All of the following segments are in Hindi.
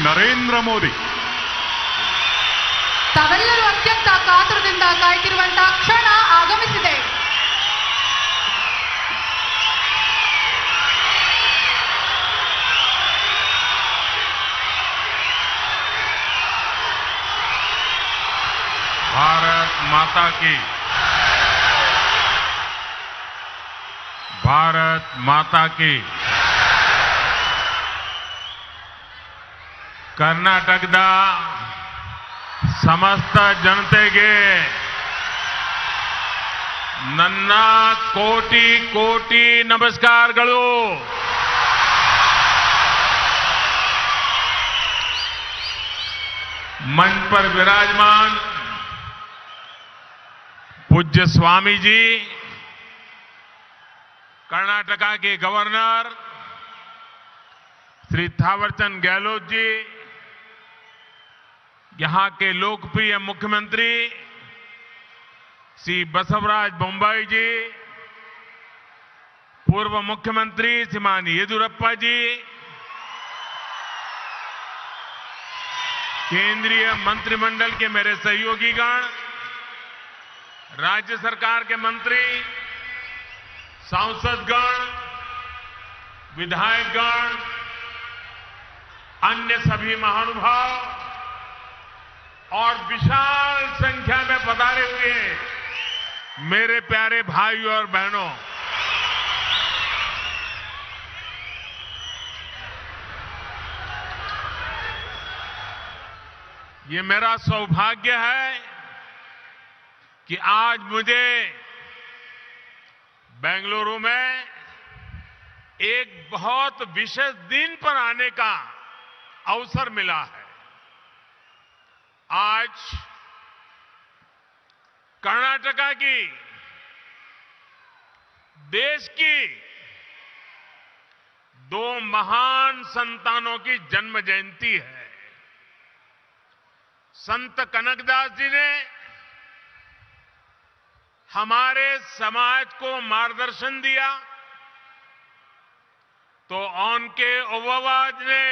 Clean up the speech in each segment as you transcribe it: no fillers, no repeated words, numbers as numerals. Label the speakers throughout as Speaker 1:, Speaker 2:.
Speaker 1: ನರೇಂದ್ರ ಮೋದಿ.
Speaker 2: ತಾವೆಲ್ಲರೂ ಅತ್ಯಂತ ಕಾತುರದಿಂದ ಕಾಯ್ತಿರುವಂತಹ ಕ್ಷಣ ಆಗಮಿಸಿದೆ.
Speaker 1: भारत माता की, भारत माता की. ಕರ್ನಾಟಕದ ಸಮಸ್ತ ಜನತೆಗೆ ನನ್ನ ಕೋಟಿ ಕೋಟಿ ನಮಸ್ಕಾರಗಳು. मंच पर विराजमान पूज्य स्वामी जी, कर्नाटका के गवर्नर श्री थावरचंद गहलोत जी, यहां के लोकप्रिय मुख्यमंत्री श्री बसवराज बोम्मई जी, पूर्व मुख्यमंत्री श्रीमान येदियुरप्पा जी, केंद्रीय मंत्रिमंडल के मेरे सहयोगीगण, राज्य सरकार के मंत्री, सांसदगण, विधायकगण, अन्य सभी महानुभाव और विशाल संख्या में पधारे हुए मेरे प्यारे भाइयों और बहनों, ये मेरा सौभाग्य है कि आज मुझे बेंगलुरु में एक बहुत विशेष दिन पर आने का अवसर मिला है. आज कर्नाटका की, देश की दो महान संतानों की जन्म जयंती है. संत कनकदास जी ने हमारे समाज को मार्गदर्शन दिया, तो उनके ओवावाज ने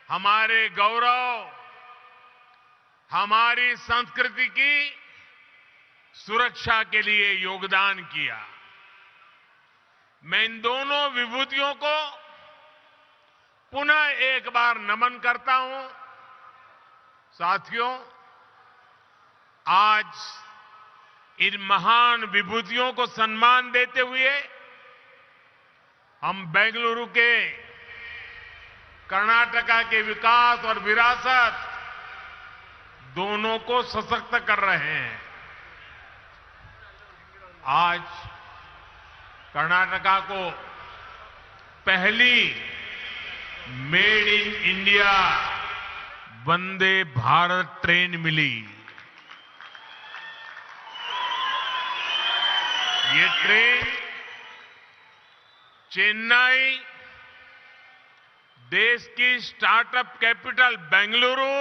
Speaker 1: हमारे गौरव, हमारी संस्कृति की सुरक्षा के लिए योगदान किया. मैं इन दोनों विभूतियों को पुनः एक बार नमन करता हूं. साथियों, आज इन महान विभूतियों को सम्मान देते हुए हम बेंगलुरु के कर्नाटका के विकास और विरासत दोनों को सशक्त कर रहे हैं. आज कर्नाटका को पहली made in India Vande Bharat train मिली. ये ट्रेन चेन्नई, देश की स्टार्टअप कैपिटल बेंगलुरु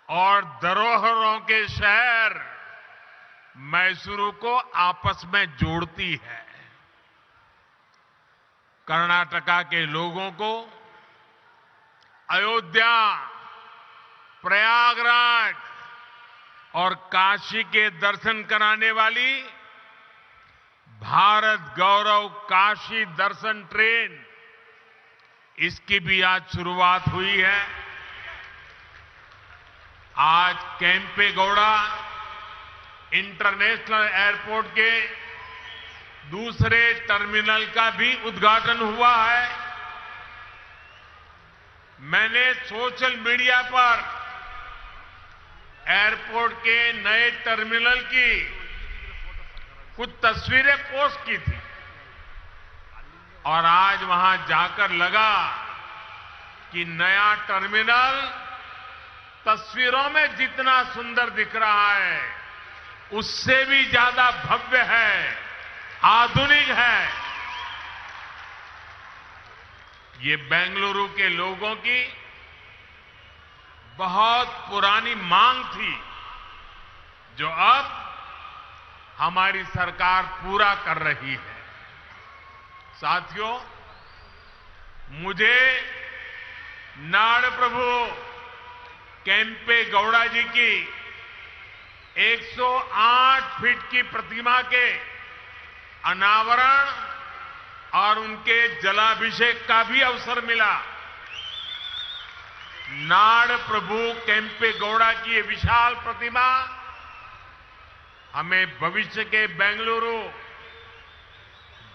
Speaker 1: और धरोहरों के शहर मैसूरू को आपस में जोड़ती है. कर्नाटका के लोगों को अयोध्या, प्रयागराज और काशी के दर्शन कराने वाली भारत गौरव काशी दर्शन ट्रेन, इसकी भी आज शुरुआत हुई है. आज केम्पेगौड़ा इंटरनेशनल एयरपोर्ट के दूसरे टर्मिनल का भी उद्घाटन हुआ है. मैंने सोशल मीडिया पर एयरपोर्ट के नए टर्मिनल की कुछ तस्वीरें पोस्ट की थी और आज वहां जाकर लगा कि नया टर्मिनल तस्वीरों में जितना सुंदर दिख रहा है उससे भी ज्यादा भव्य है, आधुनिक है. ये बेंगलुरु के लोगों की बहुत पुरानी मांग थी, जो अब हमारी सरकार पूरा कर रही है. साथियों, मुझे नाड़ प्रभु केम्पे गौड़ा जी की 108 फीट की प्रतिमा के अनावरण और उनके जलाभिषेक का भी अवसर मिला। नाड़ प्रभु केम्पे गौड़ा की ये विशाल प्रतिमा हमें भविष्य के बेंगलुरु,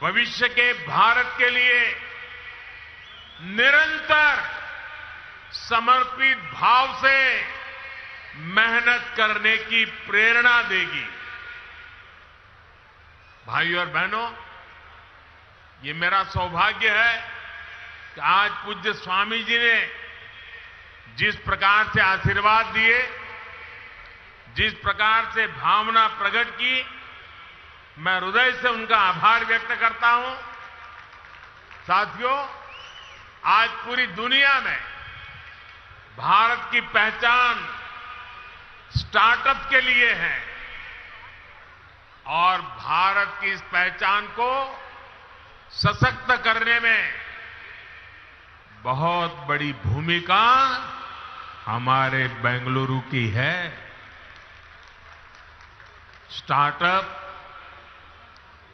Speaker 1: भविष्य के भारत के लिए निरंतर समर्पित भाव से मेहनत करने की प्रेरणा देगी। भाइयों और बहनों, ये मेरा सौभाग्य है कि आज पूज्य स्वामी जी ने जिस प्रकार से आशीर्वाद दिए, जिस प्रकार से भावना प्रकट की, मैं हृदय से उनका आभार व्यक्त करता हूं। साथियों, आज पूरी दुनिया में भारत की पहचान स्टार्टअप के लिए है और भारत की इस पहचान को सशक्त करने में बहुत बड़ी भूमिका हमारे बेंगलुरु की है। स्टार्टअप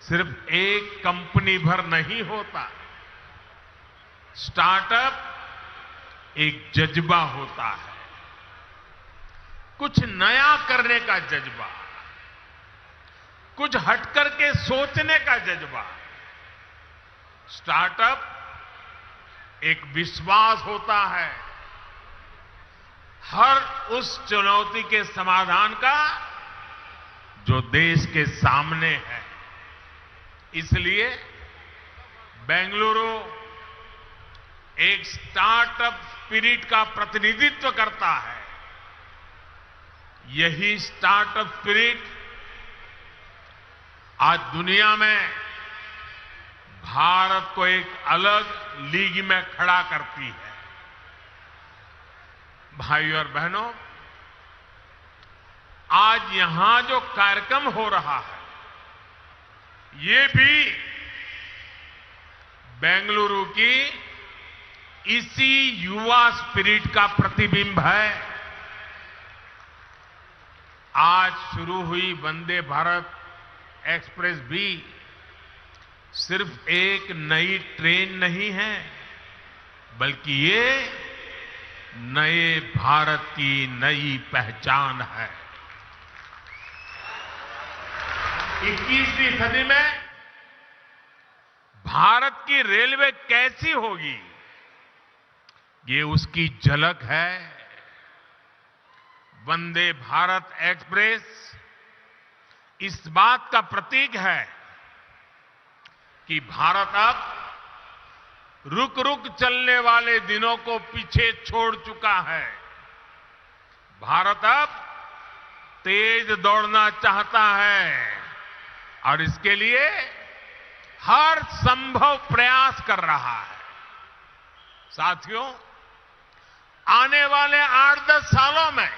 Speaker 1: सिर्फ एक कंपनी भर नहीं होता, स्टार्टअप एक जज्बा होता है, कुछ नया करने का जज्बा, कुछ हटकर के सोचने का जज्बा। स्टार्टअप एक विश्वास होता है हर उस चुनौती के समाधान का जो देश के सामने है। इसलिए बेंगलुरु एक स्टार्टअप स्पिरिट का प्रतिनिधित्व करता है। यही स्टार्टअप स्पिरिट आज दुनिया में भारत को एक अलग लीग में खड़ा करती है। भाइयों और बहनों, आज यहां जो कार्यक्रम हो रहा है, ये भी बेंगलुरु की इसी युवा स्पिरिट का प्रतिबिंब है। आज शुरू हुई वंदे भारत एक्सप्रेस भी सिर्फ एक नई ट्रेन नहीं है, बल्कि ये नए भारत की नई पहचान है। 21वीं सदी में भारत की रेलवे कैसी होगी, ये उसकी झलक है। वंदे भारत एक्सप्रेस इस बात का प्रतीक है कि भारत अब रुक रुक चलने वाले दिनों को पीछे छोड़ चुका है। भारत अब तेज दौड़ना चाहता है और इसके लिए हर संभव प्रयास कर रहा है। साथियों, आने वाले 8-10 सालों में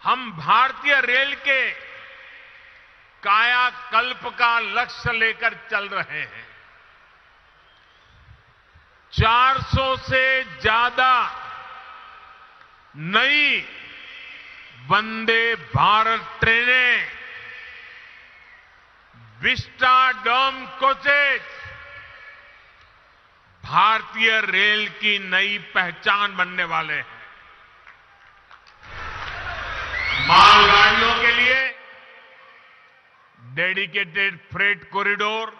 Speaker 1: हम भारतीय रेल के कायाकल्प का लक्ष्य लेकर चल रहे हैं। 400 से ज्यादा नई वंदे भारत ट्रेनें, विस्टाडोम कोचेज भारतीय रेल की नई पहचान बनने वाले हैं। मालगाड़ियों के लिए डेडिकेटेड फ्रेट कॉरिडोर,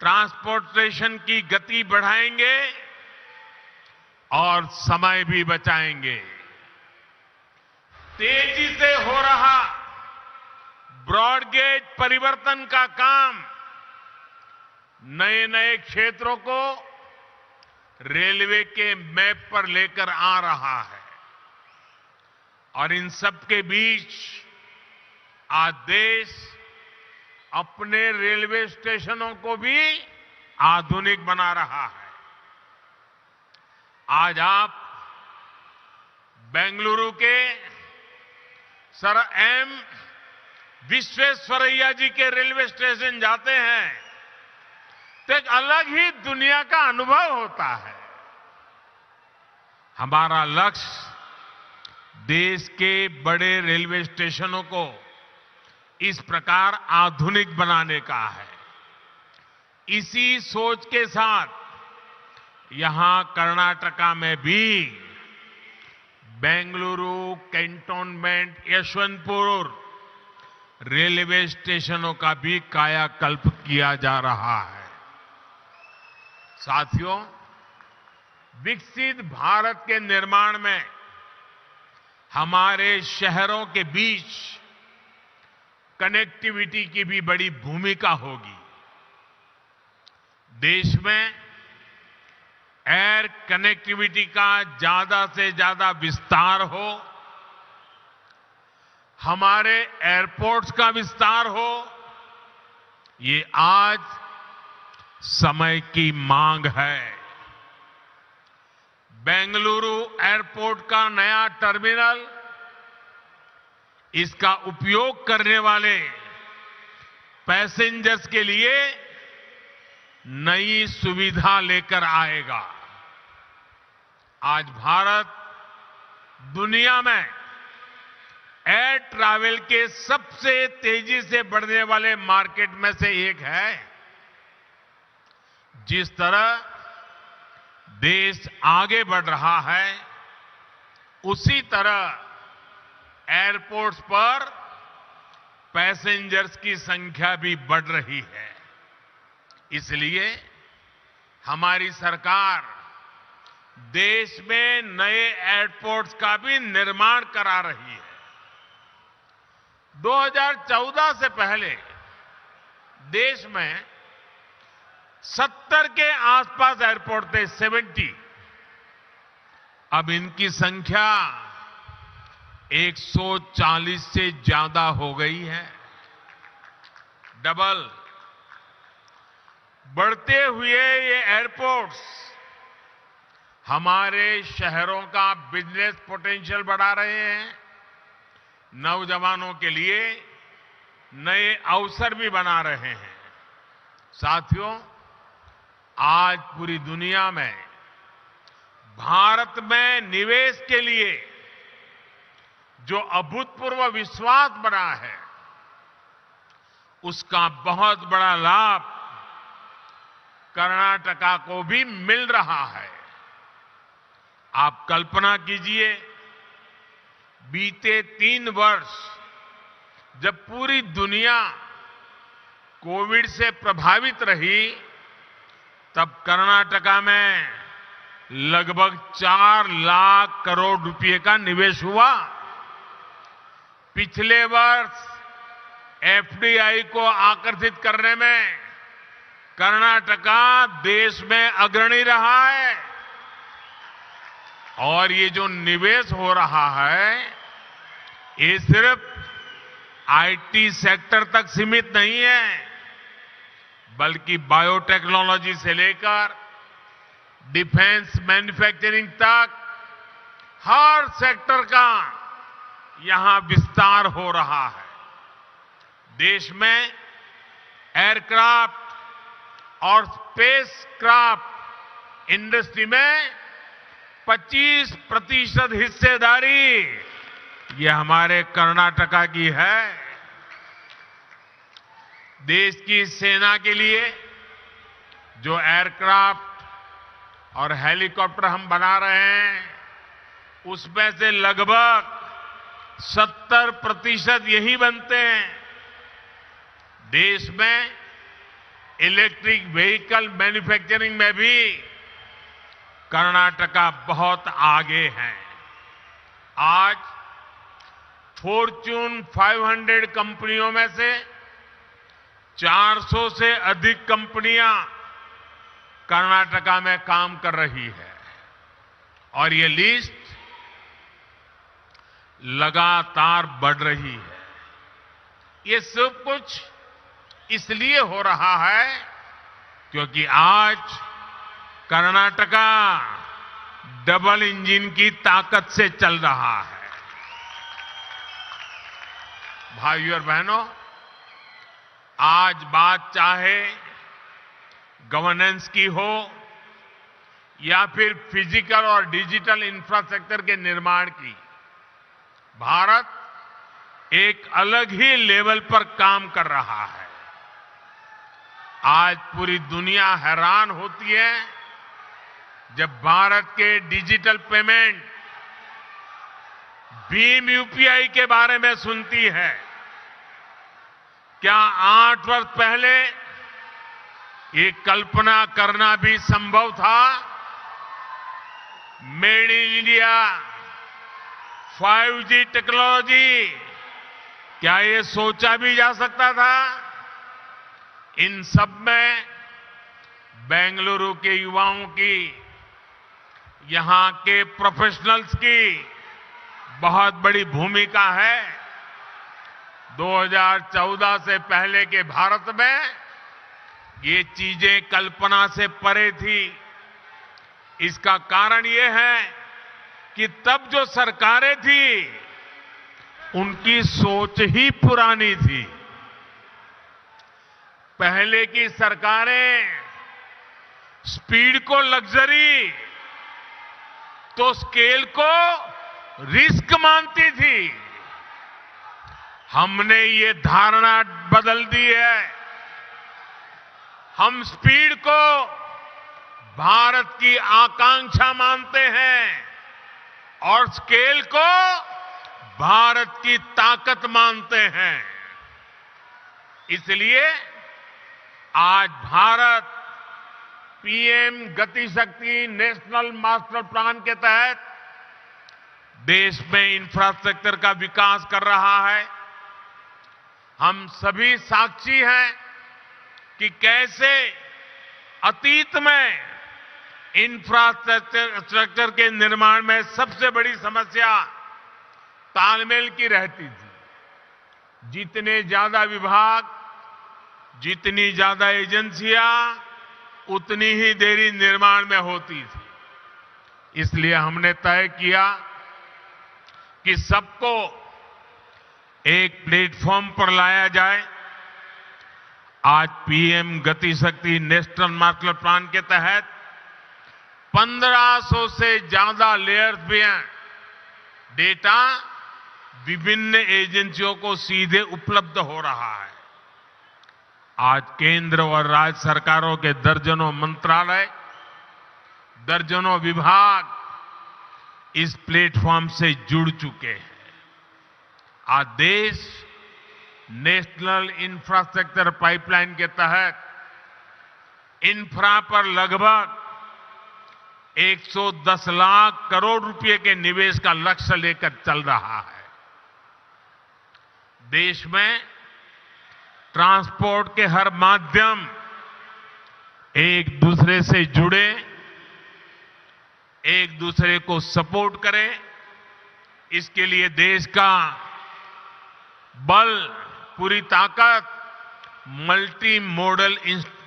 Speaker 1: ट्रांसपोर्टेशन की गति बढ़ाएंगे और समय भी बचाएंगे। तेजी से हो रहा ब्रॉडगेज परिवर्तन का काम नए नए क्षेत्रों को रेलवे के मैप पर लेकर आ रहा है और इन सब के बीच आज देश अपने रेलवे स्टेशनों को भी आधुनिक बना रहा है। आज आप बेंगलुरु के सर एम विश्वेश्वरैया जी के रेलवे स्टेशन जाते हैं तो एक अलग ही दुनिया का अनुभव होता है। हमारा लक्ष्य देश के बड़े रेलवे स्टेशनों को इस प्रकार आधुनिक बनाने का है। इसी सोच के साथ यहां कर्नाटका में भी बेंगलुरु कैंटोनमेंट यशवंतपुर रेलवे स्टेशनों का भी कायाकल्प किया जा रहा है। साथियों, विकसित भारत के निर्माण में हमारे शहरों के बीच कनेक्टिविटी की भी बड़ी भूमिका होगी। देश में एयर कनेक्टिविटी का ज्यादा से ज्यादा विस्तार हो, हमारे एयरपोर्ट्स का विस्तार हो, ये आज समय की मांग है। बेंगलुरु एयरपोर्ट का नया टर्मिनल इसका उपयोग करने वाले पैसेंजर्स के लिए नई सुविधा लेकर आएगा। आज भारत दुनिया में एयर ट्रैवल के सबसे तेजी से बढ़ने वाले मार्केट में से एक है। जिस तरह देश आगे बढ़ रहा है, उसी तरह एयरपोर्ट्स पर पैसेंजर्स की संख्या भी बढ़ रही है। इसलिए हमारी सरकार देश में नए एयरपोर्ट्स का भी निर्माण करा रही है। 2014 से पहले देश में 70 के आसपास एयरपोर्ट थे, 70। अब इनकी संख्या 140 से ज्यादा हो गई है, डबल। बढ़ते हुए ये एयरपोर्ट्स हमारे शहरों का बिजनेस पोटेंशियल बढ़ा रहे हैं, नौजवानों के लिए नए अवसर भी बना रहे हैं। साथियों, आज पूरी दुनिया में भारत में निवेश के लिए जो अभूतपूर्व विश्वास बना है, उसका बहुत बड़ा लाभ कर्नाटका को भी मिल रहा है। आप कल्पना कीजिए, बीते 3 वर्ष जब पूरी दुनिया कोविड से प्रभावित रही, तब कर्नाटका में लगभग 4 लाख करोड़ रुपए का निवेश हुआ। पिछले वर्ष एफडीआई को आकर्षित करने में कर्नाटका देश में अग्रणी रहा है। और ये जो निवेश हो रहा है, ये सिर्फ आईटी सेक्टर तक सीमित नहीं है, बल्कि बायोटेक्नोलॉजी से लेकर डिफेंस मैन्युफैक्चरिंग तक हर सेक्टर का यहां विस्तार हो रहा है। देश में एयरक्राफ्ट और स्पेसक्राफ्ट इंडस्ट्री में 25% हिस्सेदारी ये हमारे कर्नाटका की है। देश की सेना के लिए जो एयरक्राफ्ट और हेलीकॉप्टर हम बना रहे हैं, उसमें से लगभग 70% यही बनते हैं। देश में इलेक्ट्रिक व्हीकल मैन्युफैक्चरिंग में भी कर्नाटका बहुत आगे है। आज फॉर्च्यून 500 कंपनियों में से 400 से अधिक कंपनियां कर्नाटका में काम कर रही है। और ये लिस्ट लगातार बढ़ रही है। ये सब कुछ इसलिए हो रहा है क्योंकि आज कर्नाटका डबल इंजन की ताकत से चल रहा है। भाइयों और बहनों, आज बात चाहे गवर्नेंस की हो या फिर फिजिकल और डिजिटल इंफ्रास्ट्रक्चर के निर्माण की, भारत एक अलग ही लेवल पर काम कर रहा है। आज पूरी दुनिया हैरान होती है जब भारत के डिजिटल पेमेंट भीम यूपीआई के बारे में सुनती है। क्या 8 वर्ष पहले ये कल्पना करना भी संभव था? Made in India, 5G technology, क्या ये सोचा भी जा सकता था? इन सब में बेंगलुरु के युवाओं की, यहां के प्रोफेशनल्स की बहुत बड़ी भूमिका है। 2014 से पहले के भारत में ये चीजें कल्पना से परे थी। इसका कारण ये है कि तब जो सरकारें थी उनकी सोच ही पुरानी थी। पहले की सरकारें स्पीड को लग्जरी तो स्केल को रिस्क मानती थी। हमने ये धारणा बदल दी है। हम स्पीड को भारत की आकांक्षा मानते हैं और स्केल को भारत की ताकत मानते हैं। इसलिए आज भारत पीएम गति शक्ति नेशनल मास्टर प्लान के तहत देश में इंफ्रास्ट्रक्चर का विकास कर रहा है। हम सभी साक्षी हैं कि कैसे अतीत में इंफ्रास्ट्रक्चर के निर्माण में सबसे बड़ी समस्या तालमेल की रहती थी। जितने ज्यादा विभाग, जितनी ज्यादा एजेंसियां, उतनी ही देरी निर्माण में होती थी। इसलिए हमने तय किया कि सबको एक प्लेटफॉर्म पर लाया जाए। आज पीएम गति शक्ति नेशनल मास्टर प्लान के तहत 1500 से ज्यादा लेयर्स भी हैं। डेटा विभिन्न एजेंसियों को सीधे उपलब्ध हो रहा है। आज केंद्र और राज्य सरकारों के दर्जनों मंत्रालय, दर्जनों विभाग इस प्लेटफॉर्म से जुड़ चुके हैं। आज देश नेशनल इंफ्रास्ट्रक्चर पाइपलाइन के तहत इंफ्रा पर लगभग 110 लाख करोड़ रुपए के निवेश का लक्ष्य लेकर चल रहा है। देश में ट्रांसपोर्ट के हर माध्यम एक दूसरे से जुड़े, एक दूसरे को सपोर्ट करें। इसके लिए देश का बल, पूरी ताकत मल्टी मॉडल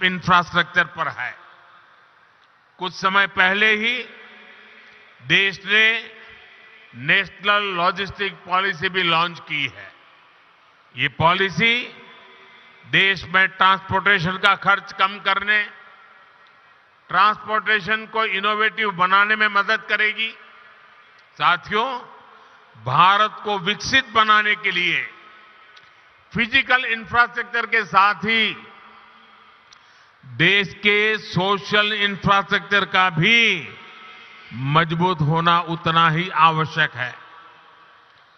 Speaker 1: इंफ्रास्ट्रक्चर पर है। कुछ समय पहले ही देश ने नेशनल लॉजिस्टिक पॉलिसी भी लॉन्च की है। ये पॉलिसी देश में ट्रांसपोर्टेशन का खर्च कम करने, ट्रांसपोर्टेशन को इनोवेटिव बनाने में मदद करेगी। साथियों, भारत को विकसित बनाने के लिए फिजिकल इंफ्रास्ट्रक्चर के साथ ही देश के सोशल इंफ्रास्ट्रक्चर का भी मजबूत होना उतना ही आवश्यक है।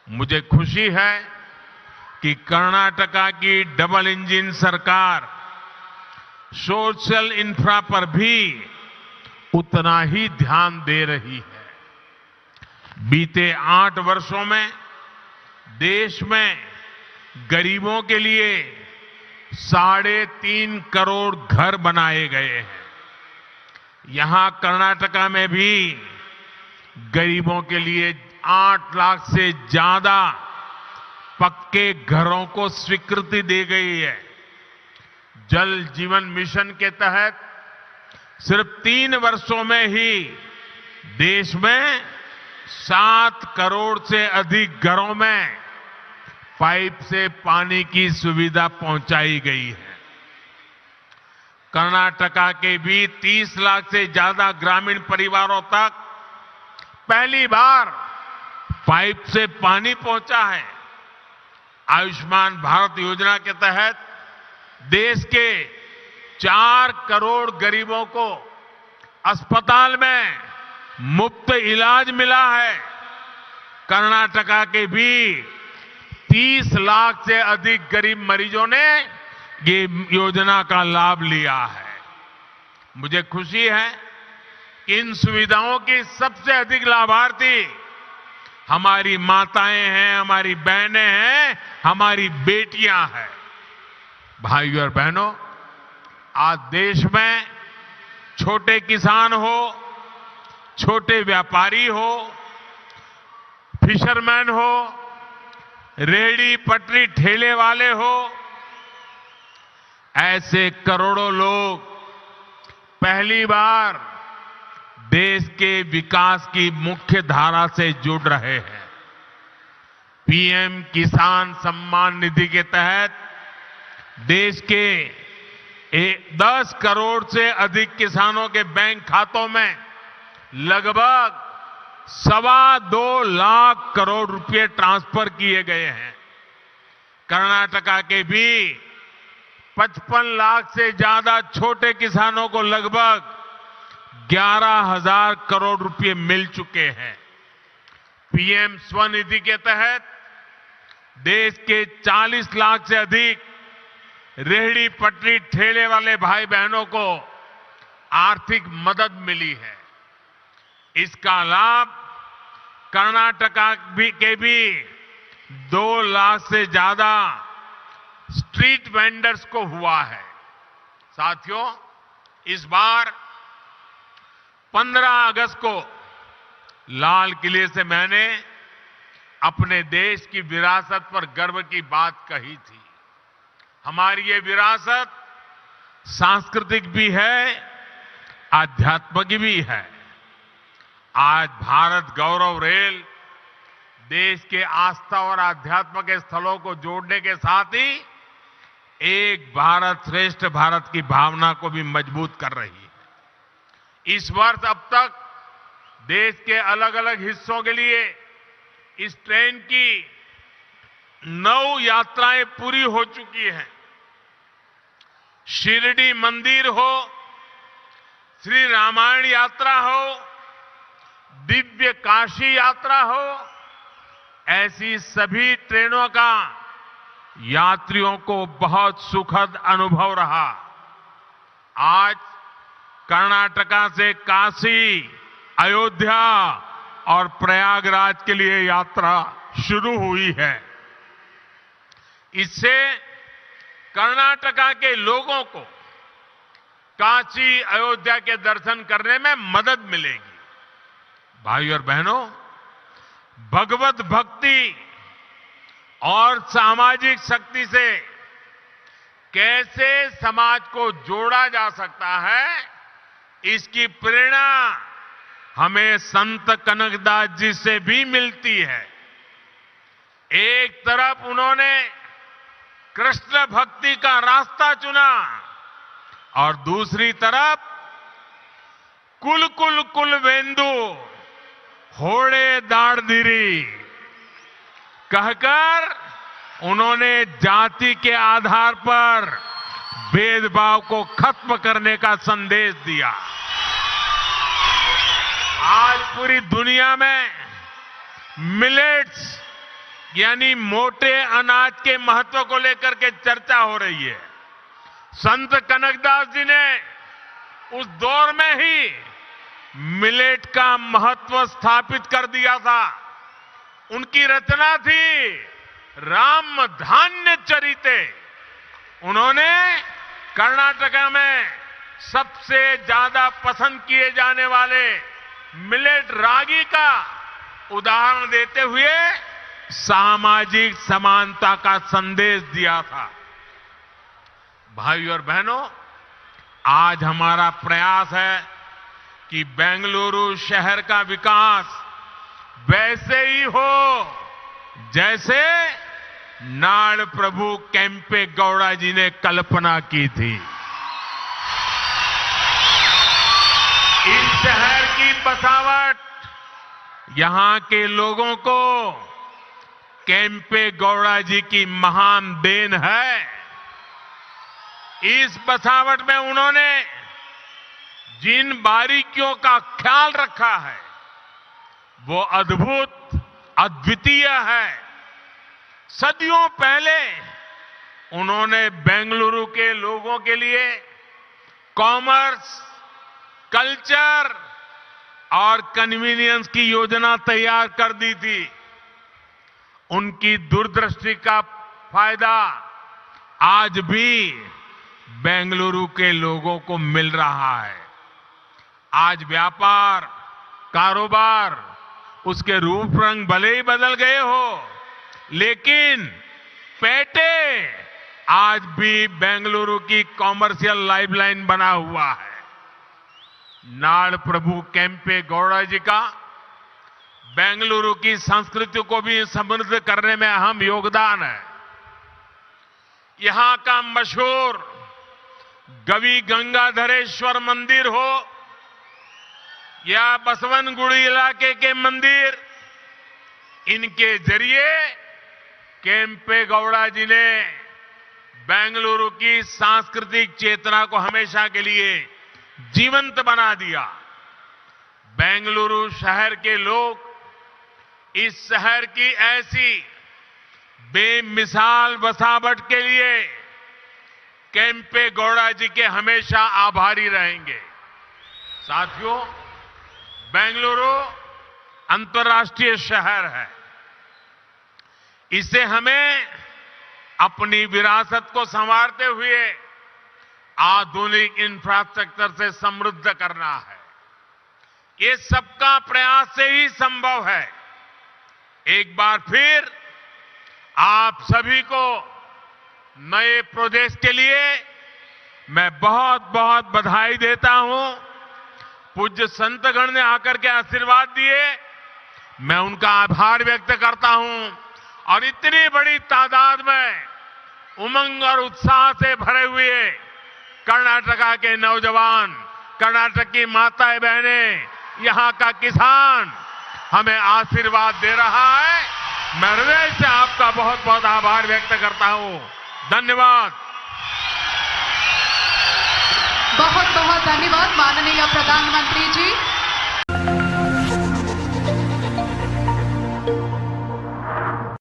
Speaker 1: मुझे खुशी है कि कर्नाटका की डबल इंजन सरकार सोशल इंफ्रा पर भी उतना ही ध्यान दे रही है। बीते 8 वर्षों में देश में गरीबों के लिए 3.5 करोड़ घर बनाए गए हैं। यहां कर्नाटका में भी गरीबों के लिए 8 लाख से ज्यादा पक्के घरों को स्वीकृति दी गई है। जल जीवन मिशन के तहत सिर्फ 3 वर्षों में ही देश में 7 करोड़ से अधिक घरों में पाइप से पानी की सुविधा पहुंचाई गई है। कर्नाटका के भी 30 लाख से ज्यादा ग्रामीण परिवारों तक पहली बार पाइप से पानी पहुंचा है। आयुष्मान भारत योजना के तहत देश के 4 करोड़ गरीबों को अस्पताल में मुफ्त इलाज मिला है। कर्नाटका के भी 30 लाख से अधिक गरीब मरीजों ने ये योजना का लाभ लिया है। मुझे खुशी है कि इन सुविधाओं की सबसे अधिक लाभार्थी हमारी माताएं हैं, हमारी बहनें हैं, हमारी बेटियां हैं। भाइयों और बहनों, आज देश में छोटे किसान हो, छोटे व्यापारी हो, फिशरमैन हो, रेहड़ी पटरी ठेले वाले हो, ऐसे करोड़ों लोग पहली बार देश के विकास की मुख्य धारा से जुड़ रहे हैं। पीएम किसान सम्मान निधि के तहत देश के 10 करोड़ से अधिक किसानों के बैंक खातों में लगभग 2.25 लाख करोड़ रुपए ट्रांसफर किए गए हैं। कर्नाटका के भी 55 लाख से ज्यादा छोटे किसानों को लगभग 11,000 करोड़ रुपए मिल चुके हैं। पीएम स्वनिधि के तहत देश के 40 लाख से अधिक रेहड़ी पटरी ठेले वाले भाई बहनों को आर्थिक मदद मिली है। इसका लाभ कर्नाटका के भी 2 लाख से ज्यादा स्ट्रीट वेंडर्स को हुआ है। साथियों, इस बार 15 अगस्त को लाल किले से मैंने अपने देश की विरासत पर गर्व की बात कही थी। हमारी ये विरासत सांस्कृतिक भी है, आध्यात्मिक भी है। आज भारत गौरव रेल देश के आस्था और आध्यात्म के स्थलों को जोड़ने के साथ ही एक भारत श्रेष्ठ भारत की भावना को भी मजबूत कर रही है। इस वर्ष अब तक देश के अलग अलग हिस्सों के लिए इस ट्रेन की 9 यात्राएं पूरी हो चुकी हैं। शिरडी मंदिर हो, श्री रामायण यात्रा हो, दिव्य काशी यात्रा हो, ऐसी सभी ट्रेनों का यात्रियों को बहुत सुखद अनुभव रहा। आज कर्नाटका से काशी, अयोध्या और प्रयागराज के लिए यात्रा शुरू हुई है। इससे कर्नाटका के लोगों को काशी, अयोध्या के दर्शन करने में मदद मिलेगी। भाइयों और बहनों, भगवत भक्ति और सामाजिक शक्ति से कैसे समाज को जोड़ा जा सकता है, इसकी प्रेरणा हमें संत कनकदास जी से भी मिलती है। एक तरफ उन्होंने कृष्ण भक्ति का रास्ता चुना और दूसरी तरफ कुल कुल कुल वेंदु होड़े दाड़दिरी कहकर उन्होंने जाति के आधार पर भेदभाव को खत्म करने का संदेश दिया। आज पूरी दुनिया में मिलेट्स यानी मोटे अनाज के महत्व को लेकर के चर्चा हो रही है। संत कनकदास जी ने उस दौर में ही मिलेट का महत्व स्थापित कर दिया था। उनकी रचना थी राम धान्य चरिते। उन्होंने कर्नाटका में सबसे ज्यादा पसंद किए जाने वाले मिलेट रागी का उदाहरण देते हुए सामाजिक समानता का संदेश दिया था। भाइयों और बहनों, आज हमारा प्रयास है कि बेंगलुरु शहर का विकास वैसे ही हो जैसे नाड़ प्रभु केम्पे गौड़ा जी ने कल्पना की थी। इस शहर की बसावट यहां के लोगों को केम्पे गौड़ा जी की महान देन है। इस बसावट में उन्होंने जिन बारीकियों का ख्याल रखा है वो अद्भुत, अद्वितीय है। सदियों पहले उन्होंने बेंगलुरु के लोगों के लिए कॉमर्स, कल्चर और कन्वीनियंस की योजना तैयार कर दी थी। उनकी दूरदृष्टि का फायदा आज भी बेंगलुरु के लोगों को मिल रहा है। आज व्यापार, कारोबार, उसके रूप रंग भले ही बदल गए हो, लेकिन पेटे आज भी बेंगलुरु की कॉमर्शियल लाइफलाइन बना हुआ है। नाड़ प्रभु केम्पे गौड़ा जी का बेंगलुरु की संस्कृति को भी समृद्ध करने में अहम योगदान है। यहां का मशहूर गवि गंगाधरेश्वर मंदिर हो या बसवनगुड़ी इलाके के मंदिर, इनके जरिए केम्पे गौड़ा जी ने बेंगलुरु की सांस्कृतिक चेतना को हमेशा के लिए जीवंत बना दिया। बेंगलुरु शहर के लोग इस शहर की ऐसी बेमिसाल बसावट के लिए केम्पे गौड़ा जी के हमेशा आभारी रहेंगे। साथियों, बेंगलुरु अंतर्राष्ट्रीय शहर है। इसे हमें अपनी विरासत को संवारते हुए आधुनिक इंफ्रास्ट्रक्चर से समृद्ध करना है। ये सबका प्रयास से ही संभव है। एक बार फिर आप सभी को नए प्रोजेक्ट के लिए मैं बहुत बहुत बधाई देता हूं। पूज्य संतगण ने आकर के आशीर्वाद दिए, मैं उनका आभार व्यक्त करता हूं। और इतनी बड़ी तादाद में उमंग और उत्साह से भरे हुए कर्नाटका के नौजवान, कर्नाटक की माताएं बहनें, यहां का किसान हमें आशीर्वाद दे रहा है। मैं हृदय से आपका बहुत बहुत आभार व्यक्त करता हूं। धन्यवाद।
Speaker 2: बहुत बहुत धन्यवाद माननीय प्रधानमंत्री जी।